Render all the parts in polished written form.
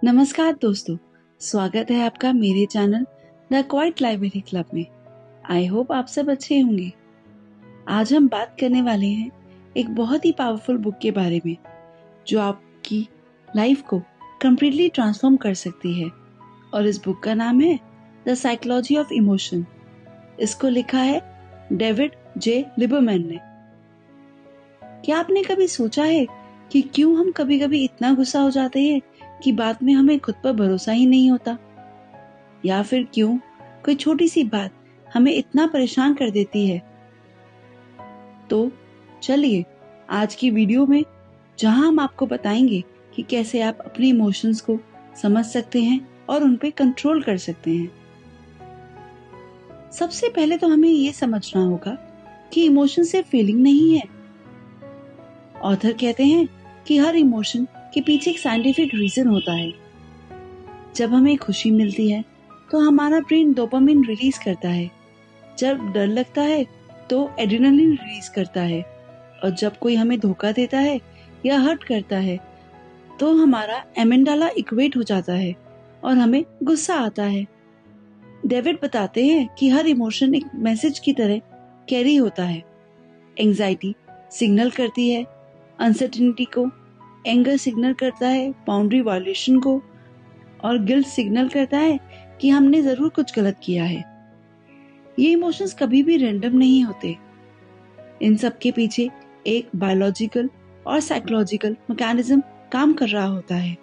नमस्कार दोस्तों, स्वागत है आपका मेरे channel the Quiet Library Club में। आई होप आप सब अच्छे होंगे। आज हम बात करने वाले हैं एक बहुत ही पावरफुल बुक के बारे में जो आपकी लाइफ को कंप्लीटली ट्रांसफॉर्म कर सकती है, और इस बुक का नाम है द साइकोलॉजी ऑफ इमोशन। इसको लिखा है डेविड जे लिबरमैन ने। क्या आपने कभी सोचा है कि क्यों हम कभी कभी इतना गुस्सा हो जाते हैं कि बाद में हमें खुद पर भरोसा ही नहीं होता, या फिर क्यों कोई छोटी सी बात हमें इतना परेशान कर देती है? तो चलिए आज की वीडियो में, जहां हम आपको बताएंगे कि कैसे आप अपने इमोशंस को समझ सकते हैं और उन पे कंट्रोल कर सकते हैं। सबसे पहले तो हमें ये समझना होगा कि इमोशन सिर्फ फीलिंग नहीं है। ऑथर कहते हैं कि हर इमोशन के पीछे एक साइंटिफिक रीजन होता है। जब हमें खुशी मिलती है तो हमारा ब्रेन डोपामिन रिलीज करता है, जब डर लगता है तो एड्रेनलिन रिलीज करता है, और जब कोई हमें धोखा देता है या हर्ट करता है तो हमारा एमेंडाला इक्वेट हो जाता है और हमें गुस्सा आता है। डेविड बताते हैं कि हर इमोशन एक मैसेज की तरह कैरी होता है। एंजाइटी सिग्नल करती है अनसर्टेनिटी को, एंगर सिग्नल करता है बाउंड्री वायलेशन को, और गिल्ट सिग्नल करता है कि हमने जरूर कुछ गलत किया है। ये इमोशंस कभी भी रैंडम नहीं होते। इन सब के पीछे एक बायोलॉजिकल और साइकोलॉजिकल मैकेनिज्म काम कर रहा होता है।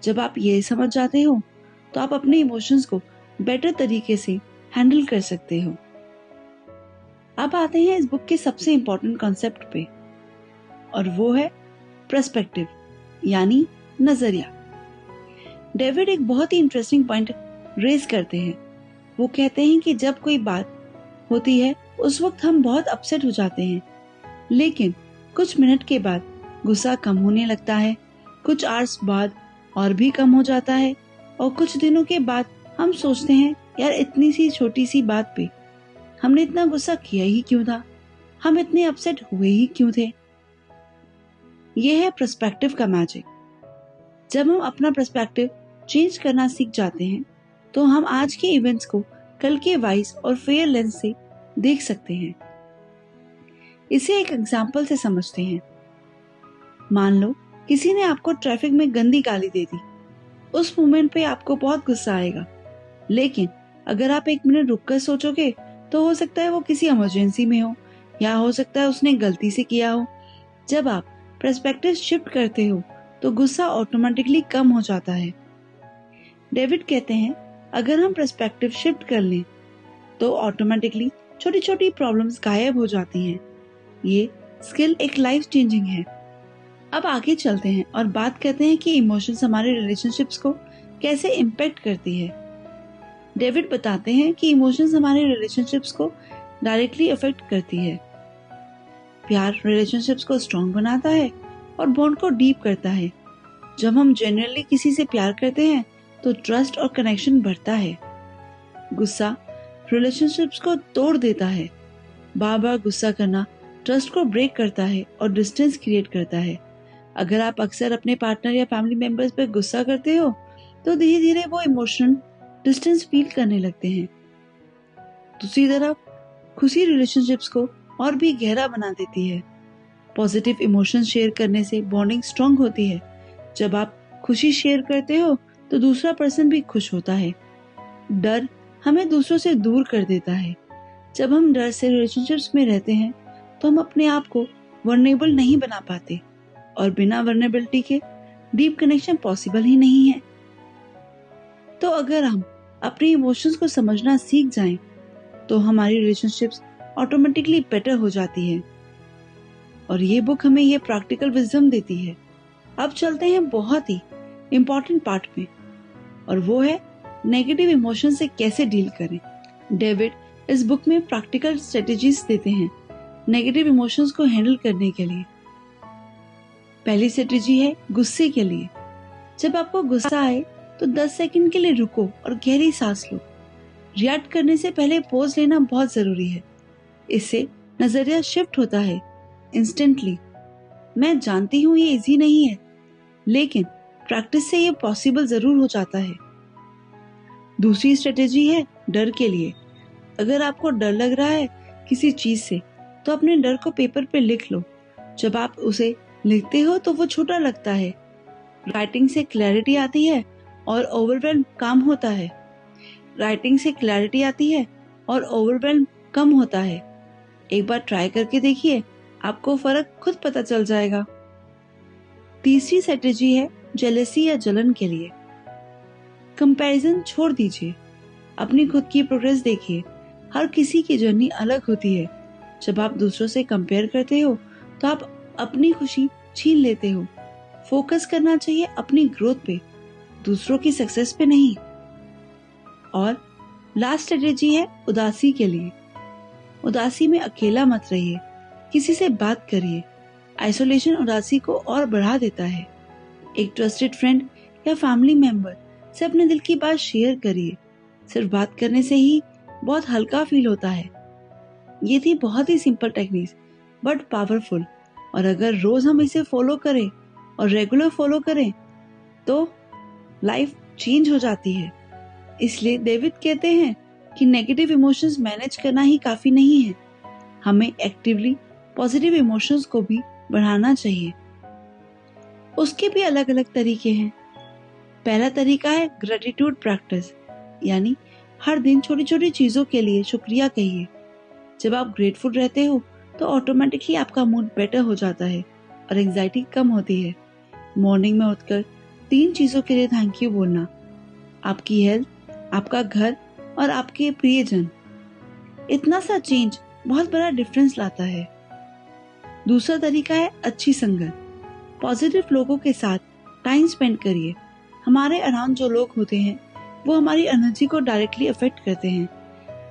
जब आप ये समझ जाते हो तो आप अपने इमोशंस को बेटर तरीके से हैंडल कर सकते हो। अब आते हैं इस बुक के सबसे इंपॉर्टेंट कॉन्सेप्ट पे, और वो है पर्सपेक्टिव यानी नजरिया। डेविड एक बहुत ही इंटरेस्टिंग पॉइंट रेज करते हैं। वो कहते हैं कि जब कोई बात होती है उस वक्त हम बहुत अपसेट हो जाते हैं, लेकिन कुछ मिनट के बाद गुस्सा कम होने लगता है, कुछ आवर्स बाद और भी कम हो जाता है, और कुछ दिनों के बाद हम सोचते हैं यार इतनी सी छोटी सी बात पे हमने इतना गुस्सा किया ही क्यों था, हम इतने अपसेट हुए ही क्यों थे। यह है पर्सपेक्टिव का मैजिक। जब हम अपना पर्सपेक्टिव चेंज करना सीख जाते हैं तो हम आज के इवेंट्स को कल के वाइज और फेयर लेंस से देख सकते हैं। इसे एक एग्जांपल से समझते हैं। मान लो किसी ने आपको ट्रैफिक में गंदी गाली दे दी। उस मोमेंट पे आपको बहुत गुस्सा आएगा, लेकिन अगर आप एक मिनट रुककर सोचोगे तो हो सकता है वो किसी इमरजेंसी में हो, या हो सकता है उसने गलती से किया हो। जब आप पर्सपेक्टिव शिफ्ट करते हो तो गुस्सा ऑटोमेटिकली कम हो जाता है। डेविड कहते हैं अगर हम पर्सपेक्टिव शिफ्ट कर लें तो ऑटोमेटिकली छोटी छोटी प्रॉब्लम्स गायब हो जाती हैं। ये स्किल एक लाइफ चेंजिंग है। अब आगे चलते हैं और बात करते हैं कि इमोशंस हमारे रिलेशनशिप्स को कैसे इम्पैक्ट करती है। डेविड बताते हैं कि इमोशंस हमारे रिलेशनशिप्स को डायरेक्टली अफेक्ट करती है। प्यार रिलेशनशिप्स को स्ट्रॉन्ग बनाता है और बॉन्ड को डीप करता है। जब हम जेन्युइनली किसी से प्यार करते हैं तो ट्रस्ट और कनेक्शन बढ़ता है। गुस्सा रिलेशनशिप्स को तोड़ देता है। बार बार गुस्सा करना ट्रस्ट को ब्रेक करता है और डिस्टेंस क्रिएट करता है। अगर आप अक्सर अपने पार्टनर या फैमिली मेंबर्स पर गुस्सा करते हो तो धीरे धीरे वो इमोशनल डिस्टेंस फील करने लगते हैं। दूसरी तरफ खुशी रिलेशनशिप्स को और भी गहरा बना देती है। पॉजिटिव इमोशंस शेयर करने से बॉन्डिंग स्ट्रांग होती है। जब आप खुशी शेयर करते हो तो दूसरा पर्सन भी खुश होता है। डर हमें दूसरों से दूर कर देता है। जब हम डर से रिलेशनशिप्स में रहते हैं तो हम अपने आप को वर्नेबल नहीं बना पाते, और बिना वर्नेबिलिटी के डीप कनेक्शन पॉसिबल ही नहीं है। तो अगर हम अपने इमोशंस को समझना सीख जाएं तो हमारी रिलेशनशिप्स ऑटोमेटिकली बेटर हो जाती है, और ये बुक हमें ये प्रैक्टिकल विजडम देती है। अब चलते हैं बहुत ही इम्पोर्टेंट पार्ट में, और वो है नेगेटिव इमोशन से कैसे डील करें। डेविड इस बुक में प्रैक्टिकल स्ट्रेटेजीज देते हैं नेगेटिव इमोशंस को हैंडल करने के लिए। पहली स्ट्रेटेजी है गुस्से के लिए। जब आपको गुस्सा आए तो 10 सेकंड के लिए रुको और गहरी सांस लो। रिएक्ट करने से पहले पॉज लेना बहुत जरूरी है। इससे नजरिया शिफ्ट होता है इंस्टेंटली। मैं जानती हूँ ये इजी नहीं है, लेकिन प्रैक्टिस से ये पॉसिबल जरूर हो जाता है। दूसरी स्ट्रेटेजी है डर के लिए। अगर आपको डर लग रहा है किसी चीज से, तो अपने डर को पेपर पे लिख लो। जब आप उसे लिखते हो तो वो छोटा लगता है। राइटिंग से क्लैरिटी आती है और ओवरवेल्म कम होता है। राइटिंग से क्लैरिटी आती है और ओवरवेल्म कम होता है। एक बार ट्राई करके देखिए, आपको फर्क खुद पता चल जाएगा। तीसरी स्ट्रेटेजी है जेलसी या जलन के लिए। कंपैरिजन छोड़ दीजिए, अपनी खुद की प्रोग्रेस देखिए। हर किसी की जर्नी अलग होती है। जब आप दूसरों से कंपेयर करते हो तो आप अपनी खुशी छीन लेते हो। फोकस करना चाहिए अपनी ग्रोथ पे, दूसरों की सक्सेस पे नहीं। और लास्ट स्ट्रेटेजी है उदासी के लिए। उदासी में अकेला मत रहिए, किसी से बात करिए। आइसोलेशन उदासी को और बढ़ा देता है। एक ट्रस्टेड फ्रेंड या फैमिली मेंबर से अपने दिल की बात शेयर करिए। सिर्फ बात करने से ही बहुत हल्का फील होता है। ये थी बहुत ही सिंपल टेक्निक बट पावरफुल, और अगर रोज हम इसे फॉलो करें और रेगुलर फॉलो करें तो लाइफ चेंज हो जाती है। इसलिए डेविड कहते हैं कि नेगेटिव इमोशंस मैनेज करना ही काफी नहीं है, हमें एक्टिवली पॉजिटिव इमोशंस को भी बढ़ाना चाहिए। उसके भी अलग अलग तरीके हैं। पहला तरीका है ग्रेटिट्यूड प्रैक्टिस, यानी हर दिन छोटी छोटी चीजों के लिए शुक्रिया कहिए। जब आप ग्रेटफुल रहते हो तो ऑटोमेटिकली आपका मूड बेटर हो जाता है और एंजाइटी कम होती है। मॉर्निंग में उठकर 3 चीजों के लिए थैंक यू बोलना, आपकी हेल्थ, आपका घर और आपके प्रियजन। इतना सा चेंज बहुत बड़ा डिफरेंस लाता है। दूसरा तरीका है अच्छी संगत। पॉजिटिव लोगों के साथ टाइम स्पेंड करिए। हमारे अराउंड जो लोग होते हैं वो हमारी एनर्जी को डायरेक्टली अफेक्ट करते हैं।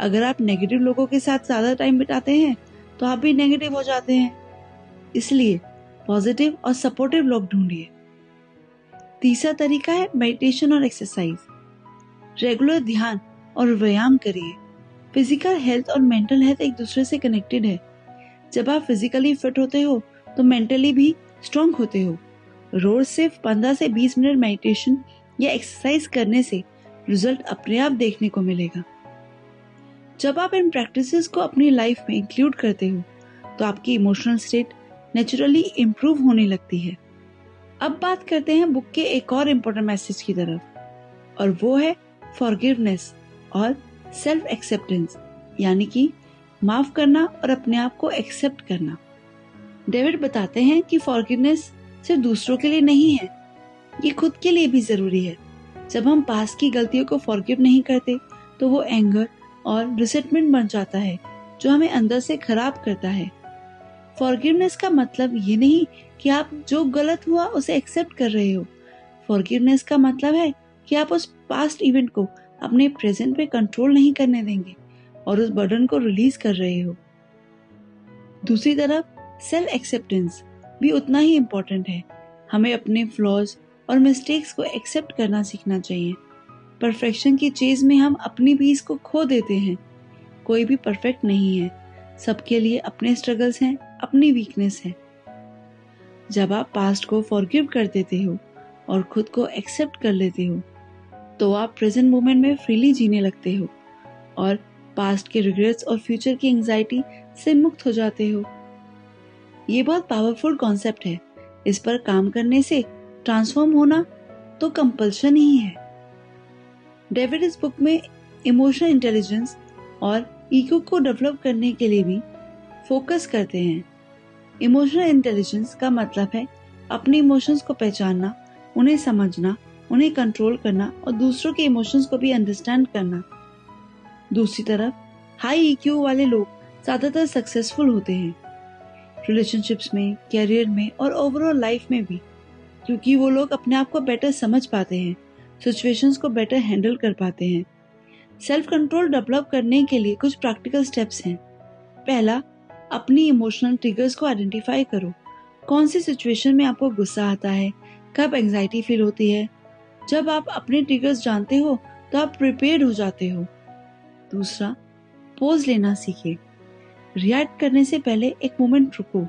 अगर आप नेगेटिव लोगों के साथ ज्यादा टाइम बिताते हैं तो आप भी नेगेटिव हो जाते हैं। इसलिए पॉजिटिव और सपोर्टिव लोग ढूंढिए। तीसरा तरीका है मेडिटेशन और एक्सरसाइज। रेगुलर ध्यान और व्यायाम करिए। फिजिकल हेल्थ और मेंटल हेल्थ एक दूसरे से कनेक्टेड है। जब आप फिजिकली फिट होते हो तो मेंटली भी स्ट्रांग होते हो। रोज सिर्फ 15 से 20 मिनट मेडिटेशन या एक्सरसाइज करने से रिजल्ट अपने आप देखने को मिलेगा। जब आप इन प्रैक्टिसेस को अपनी लाइफ में इंक्लूड करते हो तो आपकी इमोशनल स्टेट नेचुरली इम्प्रूव होने लगती है। अब बात करते हैं बुक के एक और इम्पोर्टेंट मैसेज की तरफ, और वो है फॉरगिवनेस और सेल्फ एक्सेप्टेंस, यानी कि माफ करना और अपने आप को एक्सेप्ट करना। डेविड बताते हैं कि फॉरगिवनेस सिर्फ दूसरों के लिए नहीं है, ये खुद के लिए भी जरूरी है। जब हम पास्ट की गलतियों को फॉरगिव नहीं करते तो वो एंगर और रिसेंटमेंट बन जाता है जो हमें अंदर से खराब करता है। फॉरगिवनेस का मतलब ये नहीं कि आप जो गलत हुआ उसे एक्सेप्ट कर रहे हो। फॉरगिवनेस का मतलब है कि आप उस पास्ट इवेंट को अपने प्रेजेंट पे कंट्रोल नहीं करने देंगे और उस बर्डन को रिलीज कर रहे हो। दूसरी तरफ सेल्फ एक्सेप्टेंस भी उतना ही इम्पोर्टेंट है। हमें अपने फ्लॉज और मिस्टेक्स को एक्सेप्ट करना सीखना चाहिए। परफेक्शन की चेज में हम अपनी पीस को खो देते हैं। कोई भी परफेक्ट नहीं है, सबके लिए अपने स्ट्रगल्स हैं, अपनी वीकनेस है। जब आप पास्ट को फॉरगिव कर देते हो और खुद को एक्सेप्ट कर लेते हो तो आप प्रेजेंट मोमेंट में फ्रीली जीने लगते हो और पास्ट के रिग्रेट्स और फ्यूचर की एंजाइटी से मुक्त हो जाते हो। ये बहुत पावरफुल कॉन्सेप्ट है। इस पर काम करने से ट्रांसफॉर्म होना तो कंपल्शन ही है। डेविड इस बुक में इमोशनल इंटेलिजेंस और ईगो को डेवलप करने के लिए भी फोकस करते हैं। इमोशनल इंटेलिजेंस का मतलब है अपने इमोशंस को पहचानना, उन्हें समझना, उन्हें कंट्रोल करना और दूसरों के इमोशंस को भी अंडरस्टैंड करना। दूसरी तरफ हाई ईक्यू वाले लोग ज्यादातर सक्सेसफुल होते हैं, रिलेशनशिप्स में, कैरियर में और ओवरऑल लाइफ में भी, क्योंकि वो लोग अपने आप को बेटर समझ पाते हैं, सिचुएशंस को बेटर हैंडल कर पाते हैं। सेल्फ कंट्रोल डेवलप करने के लिए कुछ प्रैक्टिकल स्टेप्स हैं। पहला, अपनी इमोशनल ट्रिगर्स को आइडेंटिफाई करो। कौन सी सिचुएशन में आपको गुस्सा आता है, कब एंजाइटी फील होती है। जब आप अपने ट्रिगर्स जानते हो तो आप प्रिपेयर्ड हो जाते हो। दूसरा, पोज लेना सीखे। रिएक्ट करने से पहले एक मोमेंट रुको।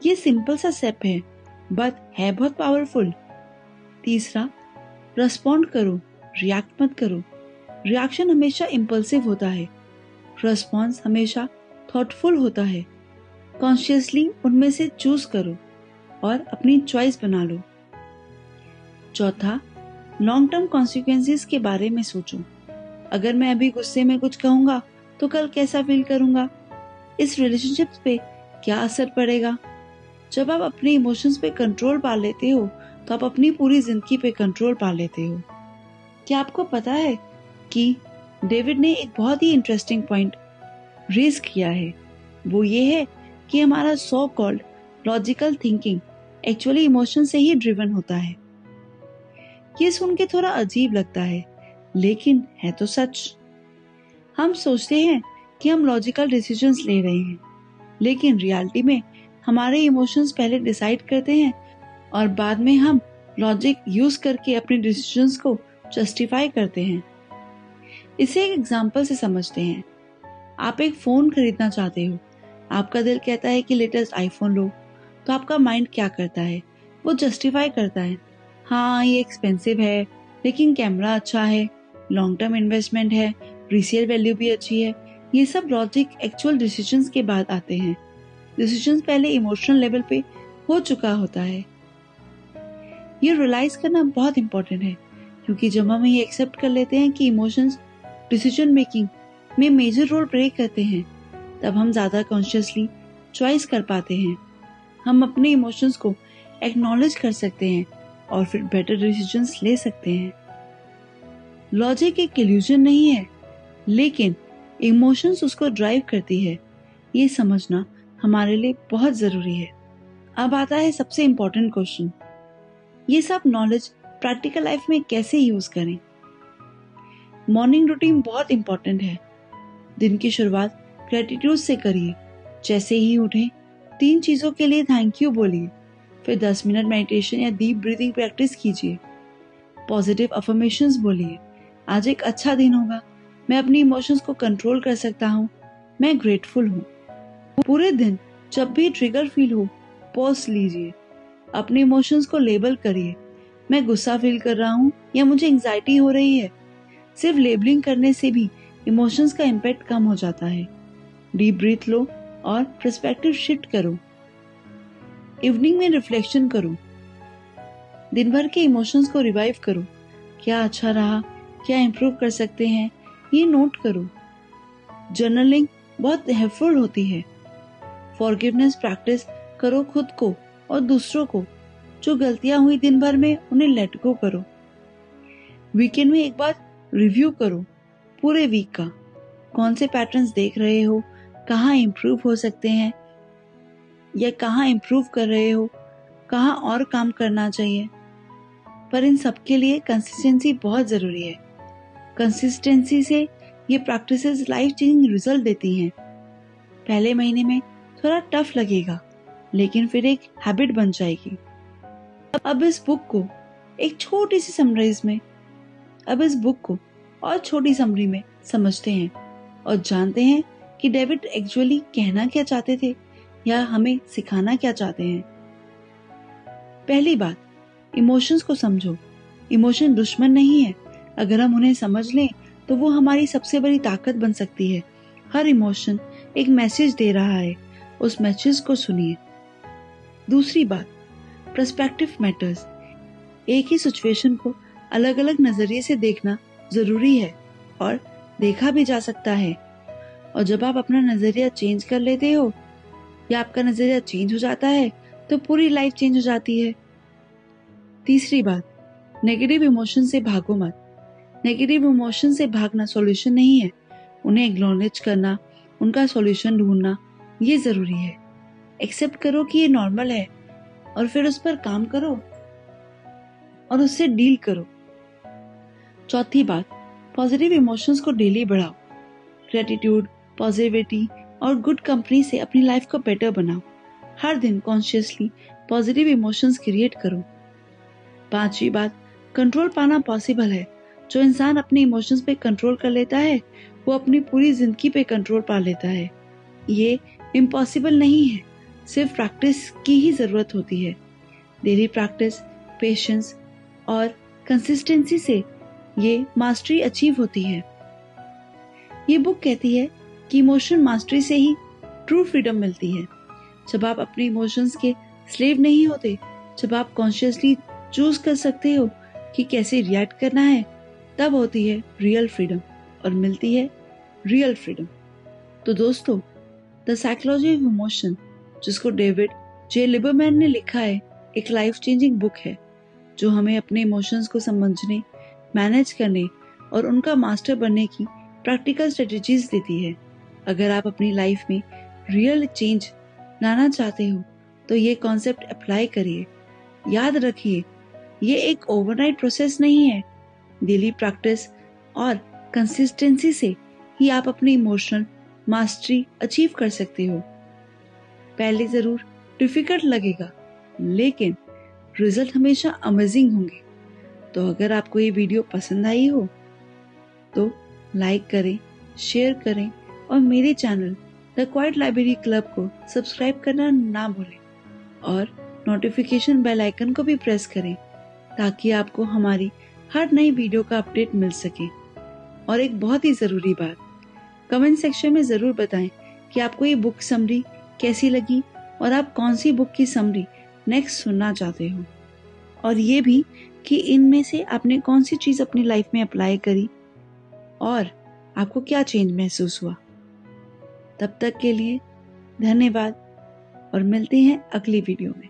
ये सिंपल सा स्टेप है बट है बहुत पावरफुल। तीसरा, रेस्पॉन्ड करो, रिएक्ट मत करो। रिएक्शन हमेशा इम्पल्सिव होता है, रेस्पॉन्स हमेशा थॉटफुल होता है। कॉन्शियसली उनमें से चूज करो और अपनी चॉइस बना लो। चौथा, लॉन्ग टर्म कॉन्सिक्वेंसेस के बारे में सोचो। अगर मैं अभी गुस्से में कुछ कहूंगा तो कल कैसा फील करूंगा, इस रिलेशनशिप पे क्या असर पड़ेगा। जब आप अपने इमोशंस पे कंट्रोल पा लेते हो तो आप अपनी पूरी जिंदगी पे कंट्रोल पा लेते हो। क्या आपको पता है कि डेविड ने एक बहुत ही इंटरेस्टिंग पॉइंट रेज किया है। वो ये है कि हमारा so called logical thinking actually emotion से ही ड्रिवन होता है। ये सुन के थोड़ा अजीब लगता है, लेकिन है तो सच। हम सोचते हैं कि हम लॉजिकल डिसीजंस ले रहे हैं, लेकिन रियलिटी में हमारे इमोशंस पहले डिसाइड करते हैं और बाद में हम लॉजिक यूज करके अपने डिसीजंस को जस्टिफाई करते हैं। इसे एक एग्जांपल से समझते हैं। आप एक फोन खरीदना चाहते हो, आपका दिल कहता है कि लेटेस्ट आईफोन लो, तो आपका माइंड क्या करता है, वो जस्टिफाई करता है, हाँ ये एक्सपेंसिव है लेकिन कैमरा अच्छा है, लॉन्ग टर्म इन्वेस्टमेंट है, रीसेल वैल्यू भी अच्छी है। ये सब लॉजिक एक्चुअल डिसीजंस के बाद आते हैं। डिसीजंस पहले इमोशनल लेवल पे हो चुका होता है। ये रियलाइज करना बहुत इंपॉर्टेंट है, क्योंकि जब हम ये एक्सेप्ट कर लेते हैं कि इमोशंस डिसीजन मेकिंग में मेजर रोल प्ले करते हैं, तब हम ज्यादा कॉन्शियसली चॉइस कर पाते हैं। हम अपने इमोशंस को एक्नॉलेज कर सकते हैं और फिर बेटर डिसीजंस ले सकते हैं। लॉजिक एक इल्यूजन नहीं है, लेकिन इमोशंस उसको ड्राइव करती है। ये समझना हमारे लिए बहुत जरूरी है। अब आता है सबसे इम्पोर्टेंट क्वेश्चन, ये सब नॉलेज प्रैक्टिकल लाइफ में कैसे यूज करें। मॉर्निंग रूटीन बहुत इंपॉर्टेंट है। दिन की शुरुआत ग्रेटिट्यूड से करिए। जैसे ही उठें 3 चीजों के लिए थैंक यू बोलिए, फिर 10 मिनट मेडिटेशन या डीप ब्रीदिंग प्रैक्टिस कीजिए। पॉजिटिव अफर्मेशंस बोलिए, आज एक अच्छा दिन होगा, मैं अपनी इमोशंस को कंट्रोल कर सकता हूँ, मैं ग्रेटफुल हूँ। पूरे दिन जब भी ट्रिगर फील हो, पॉज लीजिए, अपने इमोशंस को लेबल करिए, मैं गुस्सा फील कर रहा हूँ या मुझे एंजाइटी हो रही है। सिर्फ लेबलिंग करने से भी इमोशंस का इम्पैक्ट कम हो जाता है। डीप ब्रीथ लो और पर्सपेक्टिव शिफ्ट करो। इवनिंग में रिफ्लेक्शन करो, दिन भर के इमोशंस को रिवाइव करो, क्या अच्छा रहा, क्या इम्प्रूव कर सकते हैं, ये नोट करो। जर्नलिंग बहुत हेल्पफुल होती है। फॉरगिवनेस प्रैक्टिस करो खुद को और दूसरों को। जो गलतियां हुई दिन भर में उन्हें लेट गो करो। वीकेंड में एक बार रिव्यू करो पूरे वीक का, कौन से पैटर्न्स देख रहे हो, कहाँ इम्प्रूव हो सकते हैं या कहाँ इम्प्रूव कर रहे हो, कहाँ और काम करना चाहिए। पर इन सब के लिए कंसिस्टेंसी बहुत जरूरी है। कंसिस्टेंसी से ये प्रैक्टिसेस लाइफ चेंजिंग रिजल्ट देती हैं। पहले महीने में थोड़ा टफ लगेगा, लेकिन फिर एक हैबिट बन जाएगी। अब इस बुक को छोटी समरी में समझते हैं और जानते हैं कि डेविड एक्चुअली कहना क्या चाहते थे या हमें सिखाना क्या चाहते हैं। पहली बात, इमोशंस को समझो। इमोशन दुश्मन नहीं है। अगर हम उन्हें समझ लें तो वो हमारी सबसे बड़ी ताकत बन सकती है। हर इमोशन एक मैसेज दे रहा है, उस मैसेज को सुनिए। दूसरी बात, पर्सपेक्टिव मैटर्स। एक ही सिचुएशन को अलग अलग नजरिए से देखना जरूरी है और देखा भी जा सकता है। और जब आप अपना नजरिया चेंज कर लेते हो या आपका नजरिया चेंज हो जाता है तो पूरी लाइफ चेंज हो जाती है। तीसरी बात, नेगेटिव इमोशन से भागो मत। नेगेटिव इमोशन से भागना सॉल्यूशन नहीं है। उन्हें एक्नॉलेज करना, उनका सॉल्यूशन ढूंढना, ये जरूरी है। एक्सेप्ट करो कि ये नॉर्मल है और फिर उस पर काम करो और उससे डील करो। चौथी बात, पॉजिटिव इमोशंस को डेली बढ़ाओ। ग्रेटिट्यूड, पॉजिटिविटी और गुड कंपनी से अपनी लाइफ को बेटर बनाओ। हर दिन कॉन्शियसली पॉजिटिव इमोशंस क्रिएट करो। पांचवी बात, कंट्रोल पाना पॉसिबल है। जो इंसान अपने इमोशंस पे कंट्रोल कर लेता है वो अपनी पूरी जिंदगी पे कंट्रोल पा लेता है। ये इम्पॉसिबल नहीं है, सिर्फ प्रैक्टिस की ही जरूरत होती है। डेली प्रैक्टिस, पेशेंस और कंसिस्टेंसी से ये मास्टरी अचीव होती है। ये बुक कहती है कि इमोशन मास्टरी से ही ट्रू फ्रीडम मिलती है। जब आप अपने इमोशंस के स्लेव नहीं होते, जब आप कॉन्शियसली चूज कर सकते हो कि कैसे रिएक्ट करना है, तब होती है रियल फ्रीडम और मिलती है रियल फ्रीडम। तो दोस्तों, द साइकोलॉजी ऑफ इमोशन, जिसको डेविड जे लिबरमैन ने लिखा है, एक लाइफ चेंजिंग बुक है जो हमें अपने इमोशंस को समझने, मैनेज करने और उनका मास्टर बनने की प्रैक्टिकल स्ट्रेटजीज देती है। अगर आप अपनी लाइफ में रियल चेंज लाना चाहते हो तो ये कॉन्सेप्ट अप्लाई करिए। याद रखिए, ये एक ओवरनाइट प्रोसेस नहीं है। डेली प्रैक्टिस और कंसिस्टेंसी से ही आप अपनी इमोशनल मास्टरी अचीव कर सकते हो। पहले जरूर डिफिकल्ट लगेगा, लेकिन रिजल्ट हमेशा अमेजिंग होंगे। तो अगर आपको ये वीडियो पसंद आई हो तो लाइक करें, शेयर करें और मेरे channel the Quiet Library club को सब्सक्राइब करना ना भूलें और नोटिफिकेशन बेल आइकन को भी प्रेस करें ताकि आपको हमारी हर नई वीडियो का अपडेट मिल सके। और एक बहुत ही जरूरी बात, कमेंट सेक्शन में जरूर बताएं कि आपको ये बुक समरी कैसी लगी और आप कौन सी बुक की समरी नेक्स्ट सुनना चाहते हो, और ये भी कि इनमें से आपने कौन सी चीज अपनी लाइफ में अप्लाई करी और आपको क्या चेंज महसूस हुआ। तब तक के लिए धन्यवाद और मिलते हैं अगली वीडियो में।